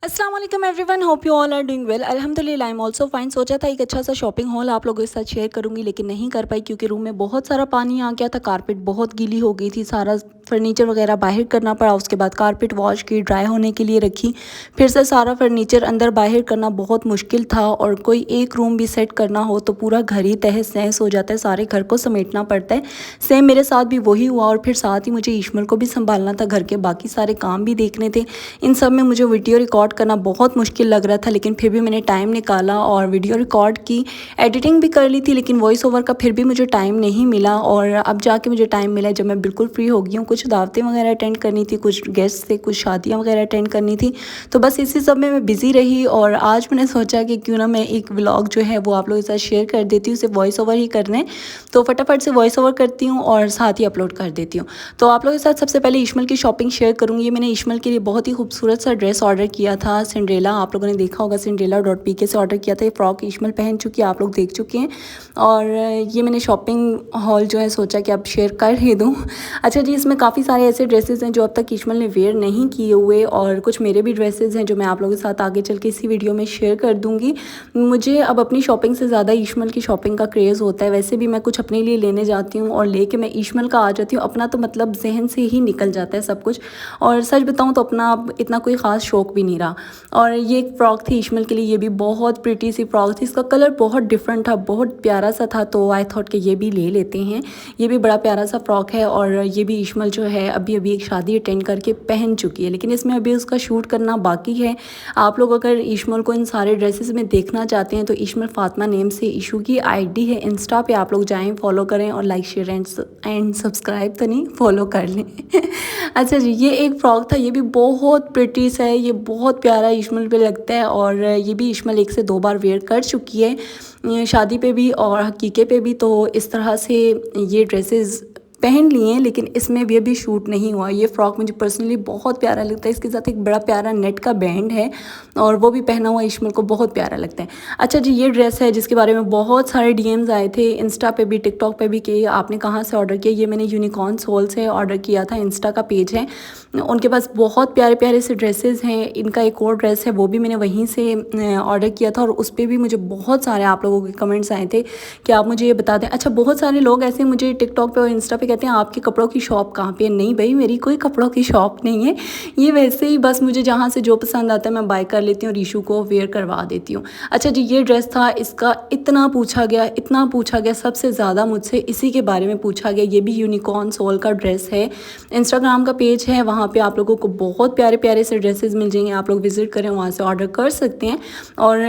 अस्सलाम वालेकुम everyone, hope you all are doing well. अल्हम्दुलिल्लाह आई एम ऑल्सो फाइन। सोचा था एक अच्छा सा शॉपिंग हॉल आप लोगों के साथ शेयर करूंगी, लेकिन नहीं कर पाई क्योंकि रूम में बहुत सारा पानी आ गया था। कारपेट बहुत गीली हो गई थी, सारा फर्नीचर वगैरह बाहर करना पड़ा। उसके बाद कारपेट वॉश की, ड्राई होने के लिए रखी, फिर से सारा फर्नीचर अंदर बाहर करना बहुत मुश्किल था। और कोई एक रूम भी सेट करना हो तो पूरा घर ही तहस नहस हो जाता है, सारे घर को समेटना पड़ता है। सेम मेरे साथ भी वही हुआ। और फिर साथ ही मुझे ईश्मल को भी संभालना था, घर के बाकी सारे काम भी देखने थे। इन सब में मुझे वीडियो रिकॉर्ड करना बहुत मुश्किल लग रहा था, लेकिन फिर भी मैंने टाइम निकाला और वीडियो रिकॉर्ड की, एडिटिंग भी कर ली थी। लेकिन वॉइस ओवर का फिर भी मुझे टाइम नहीं मिला। और अब जाके मुझे टाइम मिला जब मैं बिल्कुल फ्री हो गई हूँ। कुछ दावतें वगैरह अटेंड करनी थी, कुछ गेस्ट से, कुछ शादियाँ वगैरह अटेंड करनी थी, तो बस इसी सब में मैं बिज़ी रही। और आज मैंने सोचा कि क्यों ना मैं एक व्लॉग जो है वो आप लोगों के साथ शेयर कर देती हूँ। उसे वॉइस ओवर ही करने, तो फटाफट से वॉइस ओवर करती हूँ और साथ ही अपलोड कर देती हूँ। तो आप लोगों के साथ सबसे पहले इश्मल की शॉपिंग शेयर करूँगी। ये मैंने इश्मल के लिए बहुत ही खूबसूरत सा ड्रेस ऑर्डर किया था, सिंड्रेला। आप लोगों ने देखा होगा, cinderella.pk से ऑर्डर किया था। ये फ्रॉक इश्मल पहन चुकी है, आप लोग देख चुके हैं। और ये मैंने शॉपिंग हॉल जो है सोचा कि अब शेयर कर ही दूँ। अच्छा जी, इसमें काफ़ी सारे ऐसे ड्रेसेस हैं जो अब तक इश्मल ने वेयर नहीं किए हुए, और कुछ मेरे भी ड्रेसेस हैं जो मैं आप लोगों के साथ आगे चल के इसी वीडियो में शेयर कर दूँगी। मुझे अब अपनी शॉपिंग से ज़्यादा इश्मल की शॉपिंग का क्रेज़ होता है। वैसे भी मैं कुछ अपने लिए लेने जाती हूँ और लेके मैं इश्मल का आ जाती हूँ। अपना तो मतलब जहन से ही निकल जाता है सब कुछ। और सच बताऊँ तो अपना अब इतना कोई ख़ास शौक़ भी नहीं रहा। और ये एक फ़्रॉक थी इश्मल के लिए, ये भी बहुत प्रिटी सी फ़्रॉक थी। इसका कलर बहुत डिफरेंट था, बहुत प्यारा सा था, तो आई थॉट कि ये भी ले लेते हैं। ये भी बड़ा प्यारा सा फ़्रॉक है। और ये भी इश्मल जो है अभी अभी एक शादी अटेंड करके पहन चुकी है, लेकिन इसमें अभी उसका शूट करना बाकी है। आप लोग अगर इश्मल को इन सारे ड्रेसेस में देखना चाहते हैं तो इश्मल फ़ातिमा नेम से इशू की आईडी है इंस्टा पे, आप लोग जाएं, फॉलो करें और लाइक शेयर एंड सब्सक्राइब तो नहीं, फॉलो कर लें। अच्छा जी, ये एक फ़्रॉक था, ये भी बहुत प्रिटी सा है, ये बहुत प्यारा इश्मल पे लगता है। और ये भी इश्मल 1 से 2 बार वेयर कर चुकी है, शादी पे भी और हकीके पे भी। तो इस तरह से ये ड्रेसेस पहन लिए हैं, लेकिन इसमें भी अभी शूट नहीं हुआ। ये फ़्रॉक मुझे पर्सनली बहुत प्यारा लगता है। इसके साथ एक बड़ा प्यारा नेट का बैंड है और वो भी पहना हुआ इश्मल को बहुत प्यारा लगता है। अच्छा जी, ये ड्रेस है जिसके बारे में बहुत सारे डीएम्स आए थे इंस्टा पे भी, टिकटॉक पे भी, कि आपने कहाँ से ऑर्डर किया। ये मैंने यूनिकॉर्न सोल से ऑर्डर किया था, इंस्टा का पेज है, उनके पास बहुत प्यारे प्यारे से ड्रेसेस हैं। इनका एक और ड्रेस है, वो भी मैंने वहीं से ऑर्डर किया था, और उस पर भी मुझे बहुत सारे आप लोगों के कमेंट्स आए थे कि आप मुझे ये बता दें। अच्छा, बहुत सारे लोग ऐसे मुझे टिकटॉक पे और इंस्टा पे कहते हैं आपके कपड़ों की शॉप कहाँ पे है। नहीं भाई, मेरी कोई कपड़ों की शॉप नहीं है, ये वैसे ही बस मुझे जहाँ से जो पसंद आता है मैं बाय कर लेती हूँ और ईशू को वेयर करवा देती हूँ। अच्छा जी, ये ड्रेस था, इसका इतना पूछा गया, इतना पूछा गया, सबसे ज़्यादा मुझसे इसी के बारे में पूछा गया। ये भी यूनिकॉर्न सोल का ड्रेस है, इंस्टाग्राम का पेज है, वहाँ पे आप लोगों को बहुत प्यारे प्यारे से ड्रेसेस मिल जाएंगे। आप लोग विज़िट करें, वहाँ से ऑर्डर कर सकते हैं। और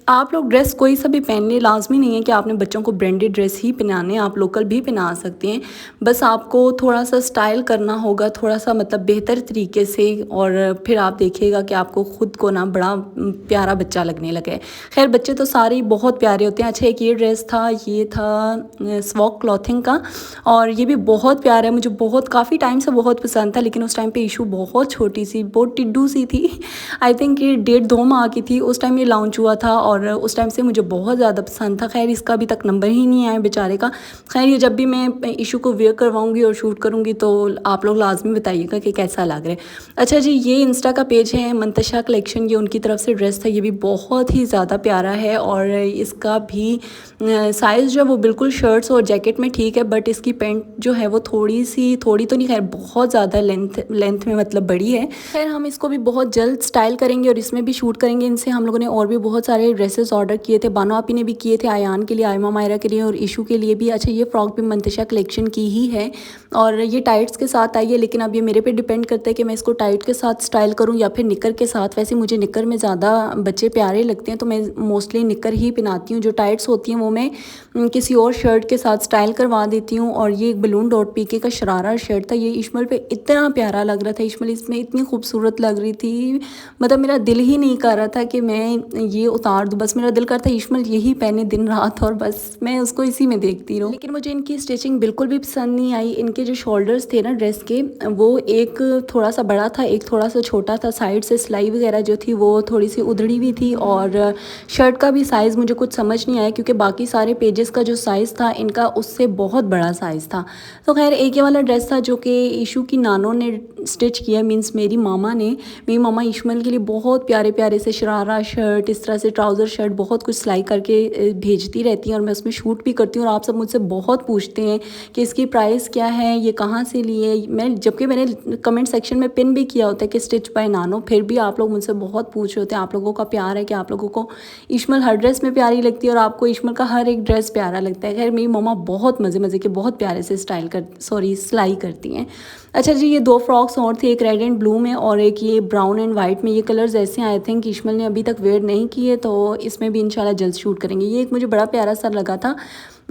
आप लोग ड्रेस कोई सा भी पहनने, लाजमी नहीं है कि आपने बच्चों को ब्रांडेड ड्रेस ही पहनाने, आप लोकल भी पहना सकते हैं। बस आपको थोड़ा सा स्टाइल करना होगा, थोड़ा सा मतलब बेहतर तरीके से, और फिर आप देखिएगा कि आपको ख़ुद को ना बड़ा प्यारा बच्चा लगने लगे। खैर, बच्चे तो सारे ही बहुत प्यारे होते हैं। अच्छा, एक ये ड्रेस था, ये था स्वॉक क्लॉथिंग का, और ये भी बहुत प्यारा है। मुझे बहुत काफ़ी टाइम से बहुत पसंद था, लेकिन उस टाइम पे इशू बहुत छोटी सी, बहुत टिड्डू सी थी। आई थिंक ये 1.5-2 माह की थी उस टाइम ये लॉन्च हुआ था, और उस टाइम से मुझे बहुत ज़्यादा पसंद था। खैर, इसका अभी तक नंबर ही नहीं आया बेचारे का। खैर, ये जब भी मैं इशू को वेयर करवाऊंगी और शूट करूंगी तो आप लोग लाजमी बताइएगा कि कैसा लग रहा है। अच्छा जी, ये इंस्टा का पेज है मंतशा कलेक्शन, ये उनकी तरफ से ड्रेस था। ये भी बहुत ही ज़्यादा प्यारा है, और इसका भी साइज़ जो है वो बिल्कुल शर्ट्स और जैकेट में ठीक है, बट इसकी पैंट जो है वो थोड़ी तो नहीं, खैर बहुत ज़्यादा लेंथ में मतलब बड़ी है। खैर, हम इसको भी बहुत जल्द स्टाइल करेंगे और इसमें भी शूट करेंगे। इनसे हम लोगों ने और भी बहुत सारे ड्रेसेस ऑर्डर किए थे, बानो आपी ने भी किए थे, आयान के लिए, आयमा मायरा के लिए और इशू के लिए भी। अच्छा, ये फ्रॉक भी मंतशा कलेक्शन की ही है, और ये टाइट्स के साथ आई है, लेकिन अब ये मेरे पे डिपेंड करता है कि मैं इसको टाइट के साथ स्टाइल करूँ या फिर निकर के साथ। वैसे मुझे निकर में ज़्यादा बच्चे प्यारे लगते हैं, तो मैं मोस्टली निकर ही पहनाती हूँ। जो टाइट्स होती हैं वो मैं किसी और शर्ट के साथ स्टाइल करवा देती हूँ। और ये एक balloon.pk का शरारा शर्ट था, ये इश्मल पे इतना प्यारा लग रहा था, इश्मल इसमें इतनी खूबसूरत लग रही थी, मतलब मेरा दिल ही नहीं कर रहा था कि मैं ये उतार दूँ। बस मेरा दिल करता है ईशमल यही पहने दिन रात और बस मैं उसको इसी में देखती रहूँ। लेकिन मुझे इनकी स्टिचिंग बिल्कुल भी पसंद नहीं आई। इनके जो शोल्डर्स थे ना ड्रेस के, वो एक थोड़ा सा बड़ा था, एक थोड़ा सा छोटा था। साइड से सिलाई वगैरह जो थी वो थोड़ी सी उधड़ी हुई थी और शर्ट का भी साइज़ मुझे कुछ समझ नहीं आया क्योंकि बाकी सारे पेजेस का जो साइज़ था इनका उससे बहुत बड़ा साइज़ था। तो खैर एक ये वाला ड्रेस था जो कि ईशू की नानों ने स्टिच किया, मीन्स मेरी मामा ईशमल के लिए बहुत प्यारे प्यारे से शरारा शर्ट, इस तरह से ट्राउज़र शर्ट बहुत कुछ सिलाई करके भेजती रहती हैं और मैं उसमें शूट भी करती हूँ। और आप सब मुझसे बहुत पूछते हैं कि इसकी प्राइस क्या है, ये कहाँ से लिए। मैं जबकि मैंने कमेंट सेक्शन में पिन भी किया होता है कि स्टिच बाय नानो, फिर भी आप लोग मुझसे बहुत पूछ रहे होते हैं। आप लोगों का प्यार है कि आप लोगों को ईशमल हर ड्रेस में प्यारी लगती है और आपको ईशमल का हर एक ड्रेस प्यारा लगता है। खैर मेरी मम्मा बहुत मज़े मज़े के बहुत प्यारे से सिलाई करती हैं। अच्छा जी, ये 2 फ्रॉक्स और थी, एक रेड एंड ब्लू में और एक ये ब्राउन एंड वाइट में। ये कलर्स ऐसे आई थिंक ईशमल ने अभी तक वेयर नहीं किए, तो इसमें भी इंशाल्लाह जल्द शूट करेंगे। ये एक मुझे बड़ा प्यारा सा लगा था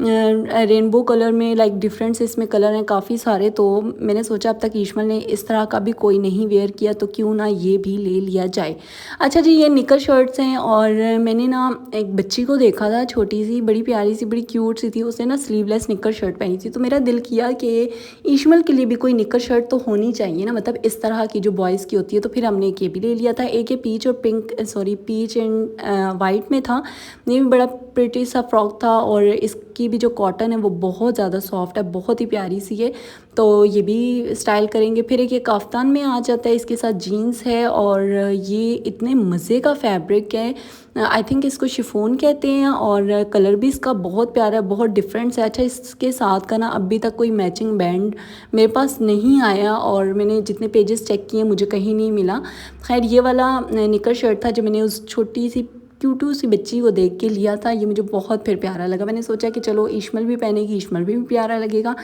रेनबो कलर में, लाइक डिफरेंट से इसमें कलर हैं काफ़ी सारे। तो मैंने सोचा अब तक ईशमल ने इस तरह का भी कोई नहीं वेयर किया तो क्यों ना ये भी ले लिया जाए। अच्छा जी, ये निकर शर्ट्स हैं और मैंने ना एक बच्ची को देखा था, छोटी सी, बड़ी प्यारी सी, बड़ी क्यूट सी थी। उसने ना स्लीवलेस निकर शर्ट पहनी थी, तो मेरा दिल किया कि ईशमल के लिए भी कोई निकर शर्ट तो होनी चाहिए ना, मतलब इस तरह की जो बॉयज़ की होती है। तो फिर हमने एक ये भी ले लिया था। एक ये पीच एंड वाइट में था। ये भी बड़ा प्रिटी सा फ्रॉक था और इसकी भी जो कॉटन है वो बहुत ज़्यादा सॉफ्ट है, बहुत ही प्यारी सी है। तो ये भी स्टाइल करेंगे। फिर एक ये काफ्तान में आ जाता है, इसके साथ जीन्स है और ये इतने मज़े का फैब्रिक है। आई थिंक इसको शिफॉन कहते हैं और कलर भी इसका बहुत प्यारा है, बहुत डिफरेंट है। अच्छा, इसके साथ का ना अभी तक कोई मैचिंग बैंड मेरे पास नहीं आया और मैंने जितने पेजेस चेक किए मुझे कहीं नहीं मिला। खैर ये वाला निकर शर्ट था जो मैंने उस छोटी सी क्यूटू सी बच्ची को देख के लिया था, ये मुझे बहुत फिर प्यारा लगा। मैंने सोचा कि चलो ईशमल भी पहनेगी, ईशमल भी प्यारा लगेगा,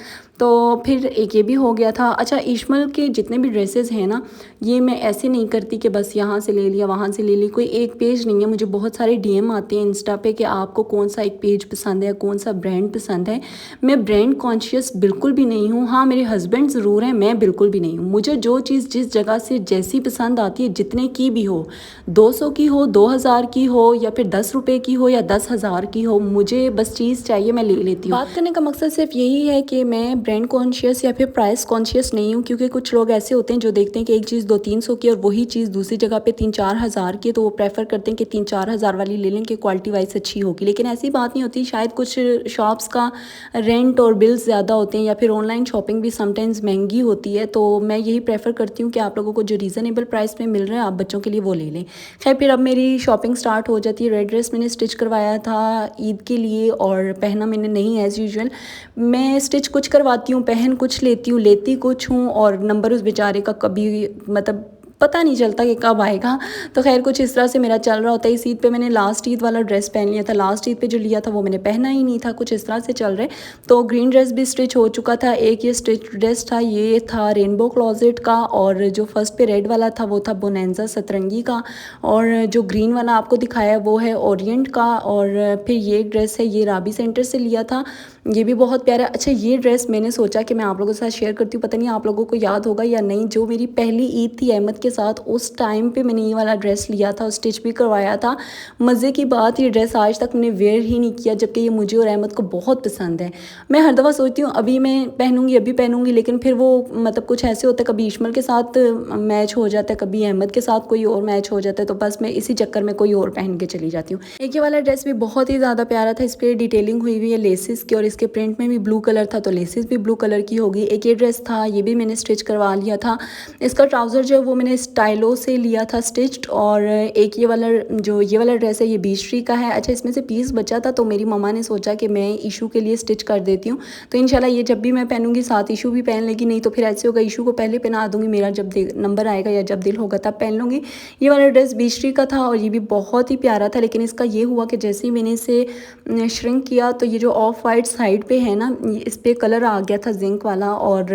तो फिर एक ये भी हो गया था। अच्छा, ईशमल के जितने भी ड्रेसेस हैं ना, ये मैं ऐसे नहीं करती कि बस यहाँ से ले लिया वहाँ से ले ली, कोई एक पेज नहीं है। मुझे बहुत सारे डीएम आते हैं इंस्टा पे कि आपको कौन सा एक पेज पसंद है, कौन सा ब्रांड पसंद है। मैं ब्रांड कॉन्शियस बिल्कुल भी नहीं हूँ। हाँ, मेरे हस्बैंड ज़रूर हैं, मैं बिल्कुल भी नहीं हूँ। मुझे जो चीज़ जिस जगह से जैसी पसंद आती है, जितने की भी हो, 200 की हो, 2000 की हो या फिर 10 रुपये की हो या 10,000 की हो, मुझे बस चीज़ चाहिए, मैं ले लेती हूँ। बात करने का मकसद सिर्फ यही है कि मैं ब्रांड कॉन्शियस या फिर प्राइस कॉन्शियस नहीं हूँ, क्योंकि कुछ लोग ऐसे होते हैं जो देखते हैं कि एक चीज़ 200-300 की और वही चीज़ दूसरी जगह पे 3-4 हज़ार की, तो वो प्रेफर करते हैं कि 3-4 हज़ार वाली ले लें कि क्वालिटी वाइज अच्छी होगी। लेकिन ऐसी बात नहीं होती। शायद कुछ शॉप्स का रेंट और बिल्स ज़्यादा होते हैं या फिर ऑनलाइन शॉपिंग भी समटाइम्स महंगी होती है। तो मैं यही प्रेफर करती हूँ कि आप लोगों को जो रीज़नेबल प्राइस में मिल रहा है आप बच्चों के लिए वो ले लें। खैर फिर अब मेरी शॉपिंग स्टार्ट हो जाती है। रेड ड्रेस मैंने स्टिच करवाया था ईद के लिए और पहना मैंने नहीं एज़ यूजुअल। मैं स्टिच कुछ करवाती हूँ, पहन कुछ लेती हूँ, लेती कुछ हूँ और नंबर उस बेचारे का कभी मतलब पता नहीं चलता कि कब आएगा। तो खैर कुछ इस तरह से मेरा चल रहा होता है। इस ईद पे मैंने लास्ट ईद वाला ड्रेस पहन लिया था, लास्ट ईद पे जो लिया था वो मैंने पहना ही नहीं था, कुछ इस तरह से चल रहे। तो ग्रीन ड्रेस भी स्टिच हो चुका था। एक ये स्टिच ड्रेस था, ये था रेनबो क्लॉजेट का और जो फर्स्ट पे रेड वाला था वो था बोनेंजा सतरंगी का और जो ग्रीन वाला आपको दिखाया वो है ओरिएंट का। और फिर ये ड्रेस है, ये राबी सेंटर से लिया था, ये भी बहुत प्यारा। अच्छा, ये ड्रेस मैंने सोचा कि मैं आप लोगों के साथ शेयर करती हूँ, पता नहीं आप लोगों को याद होगा या नहीं। जो मेरी पहली ईद थी अहमद के साथ, उस टाइम पे मैंने ये वाला ड्रेस लिया था और स्टिच भी करवाया था। मज़े की बात, ये ड्रेस आज तक मैंने वेयर ही नहीं किया, जबकि ये मुझे और अहमद को बहुत पसंद है। मैं हर दफ़ा सोचती हूँ अभी मैं पहनूंगी, अभी पहनूंगी, लेकिन फिर वो मतलब कुछ ऐसे होता है, कभी इशमल के साथ मैच हो जाता है, कभी अहमद के साथ कोई और मैच हो जाता है, तो बस मैं इसी चक्कर में कोई और पहन के चली जाती हूँ। एक ये वाला ड्रेस भी बहुत ही ज़्यादा प्यारा था, इस पर डिटेलिंग हुई हुई है लेसिस की और इसके प्रिंट में भी ब्लू कलर था तो लेसिस भी ब्लू कलर की होगी। एक ये ड्रेस था, ये भी मैंने स्टिच करवा लिया था। इसका ट्राउज़र जो वो मैंने स्टाइलो से लिया था स्टिच्ड। और एक ये वाला ड्रेस है, ये बीच का है। अच्छा, इसमें से पीस बचा था तो मेरी मम्मा ने सोचा कि मैं ईशू के लिए स्टिच कर देती हूँ, तो इंशाल्लाह ये जब भी मैं पहनूंगी साथ ईशू भी पहन लेगी, नहीं तो फिर ऐसे होगा ईशू को पहले पहना दूंगी, मेरा जब नंबर आएगा या जब दिल होगा तब पहन लूँगी। ये वाला ड्रेस बीच का था और ये भी बहुत ही प्यारा था, लेकिन इसका ये हुआ कि जैसे ही मैंने इसे श्रिंक किया तो ये जो ऑफ वाइट साइड पे है ना, इस पर कलर आ गया था जिंक वाला। और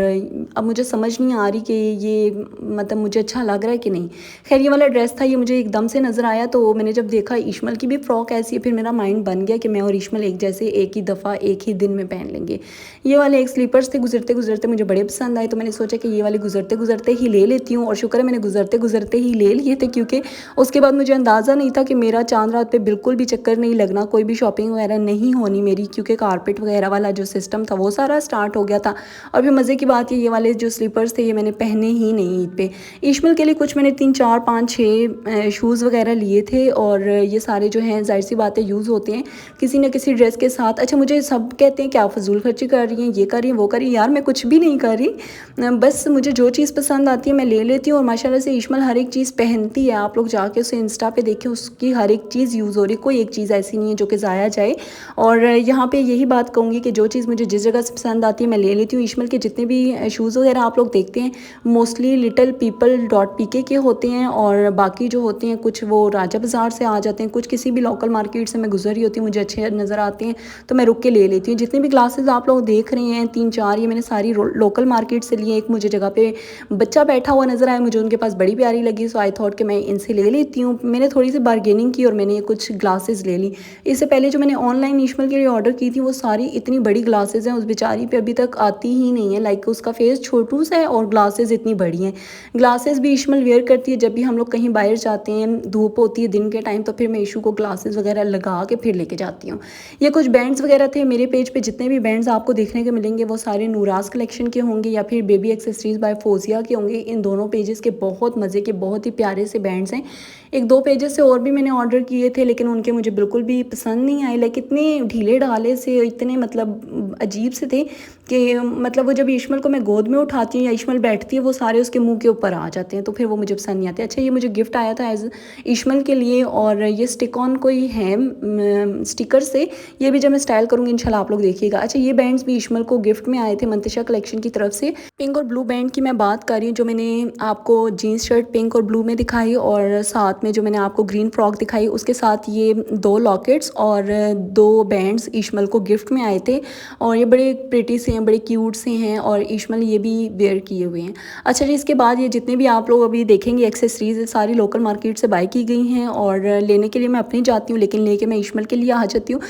अब मुझे समझ नहीं आ रही कि ये मतलब मुझे अच्छा लग रहा है कि नहीं। खैर ये वाला ड्रेस था, ये मुझे एकदम से नज़र आया, तो मैंने जब देखा ईशमल की भी फ़्रॉक ऐसी है, फिर मेरा माइंड बन गया कि मैं और ईशमल एक जैसे एक ही दफ़ा एक ही दिन में पहन लेंगे। ये वाले एक स्लीपर्स थे, गुजरते गुजरते मुझे बड़े पसंद आए, तो मैंने सोचा कि ये वाले गुजरते गुजरते ही ले लेती हूँ। और शुक्र है मैंने गुजरते गुजरते ही ले लिए थे, क्योंकि उसके बाद मुझे अंदाज़ा नहीं था कि मेरा चांद रात पे बिल्कुल भी चक्कर नहीं लगना, कोई भी शॉपिंग वगैरह नहीं होनी मेरी, क्योंकि कारपेट वगैरह वाला जो सिस्टम था वो सारा स्टार्ट हो गया था। और फिर मज़े की बात ये वाले जो स्लीपर्स थे ये मैंने पहने ही नहीं ईद पे। ईशमल के लिए कुछ मैंने 3 4 5 6 शूज़ वगैरह लिए थे, और ये सारे जो हैं ज़ाहिर सी बात है यूज़ होते हैं किसी न किसी ड्रेस के साथ। अच्छा, मुझे सब कहते हैं कि आप फजूल खर्ची कर रही हैं, ये कर रही हैं, वो कर रही हैं। यार मैं कुछ भी नहीं कर रही, बस मुझे जो चीज़ पसंद आती है मैं ले लेती हूँ। और माशाल्लाह से ईशमल हर एक चीज़ पहनती है, आप लोग जाके उसे इंस्टा पे देखें, उसकी हर एक चीज़ यूज़ हो रही, कोई एक चीज़ ऐसी नहीं है जो कि ज़ाया जाए। और यहाँ पे यही बात कहूँगी कि जो चीज़ मुझे जिस जगह से पसंद आती है मैं ले लेती हूँ। ईशमल के जितने भी शूज़ वगैरह आप लोग देखते हैं mostly little people dot PK के होते हैं, और बाकी जो होते हैं कुछ वो राजा बाज़ार से आ जाते हैं, कुछ किसी भी लोकल मार्केट से मैं गुजर रही होती हूँ, मुझे अच्छे नज़र आते हैं तो मैं रुक के ले लेती हूँ। जितने भी ग्लासेस आप लोग देख रहे हैं 3 4 ये मैंने सारी लोकल मार्केट से लिए। एक मुझे जगह पे बच्चा बैठा हुआ नज़र आया, मुझे उनके पास बड़ी प्यारी लगी, सो आई थॉट कि मैं इनसे ले लेती हूँ। मैंने थोड़ी सी बार्गेनिंग की और मैंने ये कुछ ग्लासेस ले ली। इससे पहले जो मैंने ऑनलाइन ईशमल के लिए ऑर्डर की थी वो सारी इतनी बड़ी ग्लासेस हैं, उस बेचारी पे अभी तक आती ही नहीं है। लाइक उसका फेस छोटू सा है और ग्लासेस इतनी बड़ी हैं। ग्लासेस भी ईशमल वेयर करती है जब भी हम लोग कहीं बाहर जाते हैं, धूप होती है दिन के टाइम, तो फिर मैं ईशू को ग्लासेस वगैरह लगा के फिर लेके जाती हूँ। ये कुछ बैंड्स वगैरह थे मेरे पेज पे, जितने भी बैंड्स आपको देखने के मिलेंगे वो सारे नूराज कलेक्शन के होंगे या फिर बेबी एक्सेसरीज बाय फोजिया के होंगे। इन दोनों पेजेस के बहुत मज़े के बहुत ही प्यारे से बैंड्स हैं। एक दो पेजेस से और भी मैंने ऑर्डर किए थे, लेकिन उनके मुझे बिल्कुल भी पसंद नहीं आए। लाइक इतने ढीले ढाले से, इतने मतलब अजीब से थे कि मतलब वो जब ईशमल को मैं गोद में उठाती हूँ या ईशमल बैठती है वो सारे उसके मुंह के ऊपर आ जाते हैं, तो फिर वो मुझे पसंद नहीं आते। अच्छा, ये मुझे गिफ्ट आया था एज ईशमल के लिए, और ये स्टिक ऑन कोई है स्टिकर से, ये भी जब मैं स्टाइल करूँगी इंशाल्लाह आप लोग देखिएगा। अच्छा, ये बैंड्स भी ईशमल को गिफ्ट में आए थे मंतिशा कलेक्शन की तरफ से। पिंक और ब्लू बैंड की मैं बात कर रही हूँ, जो मैंने आपको जीन्स शर्ट पिंक और ब्लू में दिखाई, और साथ में जो मैंने आपको ग्रीन फ्रॉक दिखाई उसके साथ ये 2 लॉकेट्स और 2 बैंड्स ईशमल को गिफ्ट में आए थे। और ये बड़े प्रिटी से हैं, बड़े क्यूट से हैं, और ईशमल ये भी वेयर किए हुए हैं। अच्छा जी, इसके बाद ये जितने भी आप लोग अभी देखेंगे एक्सेसरीज सारी लोकल मार्केट से बाय की गई हैं, और लेने के लिए मैं अपनी जाती हूँ, लेकिन लेके मैं ईशमल के लिए आ जाती हूँ।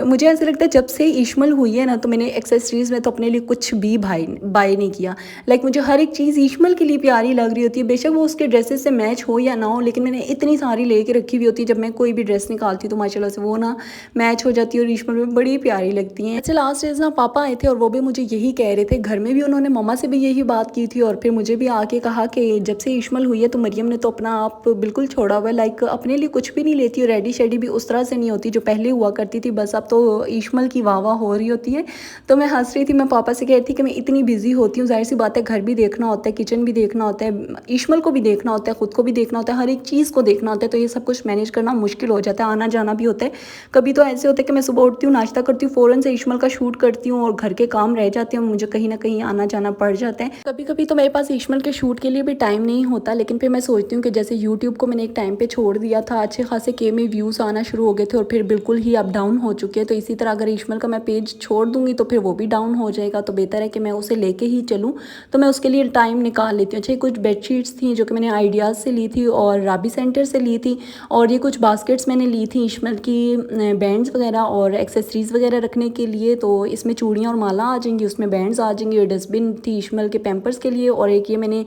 मुझे ऐसा लगता है जब से ईशमल हुई है ना, तो मैंने एक्सेसरीज़ में तो अपने लिए कुछ भी बाय नहीं किया। लाइक मुझे हर एक चीज़ ईशमल के लिए प्यारी लग रही होती है, बेशक वो उसके ड्रेसेस से मैच हो या ना हो, लेकिन मैंने इतनी सारी लेके रखी हुई होती है, जब मैं कोई भी ड्रेस निकालती हूँ तो माशाल्लाह से वो ना मैच हो जाती है और ईशमल में बड़ी प्यारी लगती हैं। अच्छा, लास्ट डेज ना पापा आए थे और वो भी मुझे यही कह रहे थे, घर में भी उन्होंने मम्मा से भी यही बात की थी, और फिर मुझे भी आके कहा कि जब से ईशमल हुई है तो मरियम ने तो अपना आप बिल्कुल छोड़ा हुआ है। लाइक अपने लिए कुछ भी नहीं लेती, और रेडी शेडी भी उस तरह से नहीं होती जो पहले हुआ करती थी, बस अब तो ईशमल की वाह वाह हो रही होती है। तो मैं हंस रही थी, मैं पापा से कह रही थी कि मैं इतनी बिजी होती हूँ, जाहिर सी बात है घर भी देखना होता है, किचन भी देखना होता है, ईशमल को भी देखना होता है, ख़ुद को भी देखना होता है, हर एक चीज़ को देखना होता है, तो ये सब कुछ मैनेज करना मुश्किल हो जाता है। आना जाना भी होता है, कभी तो ऐसे होता है कि मैं सुबह उठती हूँ, नाश्ता करती हूँ, फ़ौरन से ईशमल का शूट करती हूँ और घर के काम रह जाते हैं, मुझे कहीं ना कहीं आना जाना पड़ जाता है। कभी कभी तो मेरे पास ईशमल के शूट के लिए भी टाइम नहीं होता, लेकिन फिर मैं सोचती हूँ कि जैसे यूट्यूब को मैंने एक टाइम पे छोड़ दिया था, अच्छे खासे के में व्यूज़ आना शुरू हो गए थे और फिर बिल्कुल ही अप डाउन हो चुके हैं, तो इसी तरह अगर ईशमल का मैं पेज छोड़ दूँगी तो फिर वो भी डाउन हो जाएगा, तो बेहतर है कि मैं उसे लेके ही चलूँ, तो मैं उसके लिए टाइम निकाल लेती हूँ। अच्छा, कुछ बेडशीट्स थी जो कि मैंने आइडियाज़ से ली थी और राबी सेंटर से ली थी, और ये कुछ बास्केट्स मैंने ली थी ईशमल की बैंड्स वगैरह और एक्सेसरीज़ वगैरह रखने के लिए, तो इसमें चूड़ियाँ और माला आ जाएंगी, उसमें बैंड्स आ जाएंगे। डस्टबिन थी ईशमल के पैम्पर्स के लिए, और एक ये मैंने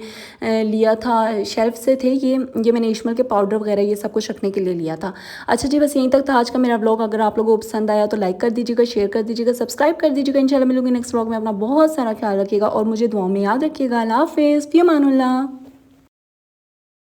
लिया था शेल्फ से थे, ये मैंने ईशमल के पाउडर वगैरह ये सब कुछ रखने के लिए लिया था। अच्छा जी, बस यहीं तक था आज का मेरा व्लॉग। अगर आप लोगों को पसंद आया तो लाइक कर दीजिएगा, शेयर कर दीजिएगा, सब्सक्राइब कर दीजिएगा। इंशाल्लाह मिलूंगी नेक्स्ट व्लॉग में। अपना बहुत सारा ख्याल रखिएगा और मुझे दुआ में याद रखिएगा। अल्लाह हाफ़िज़, फ़ी अमानुल्लाह।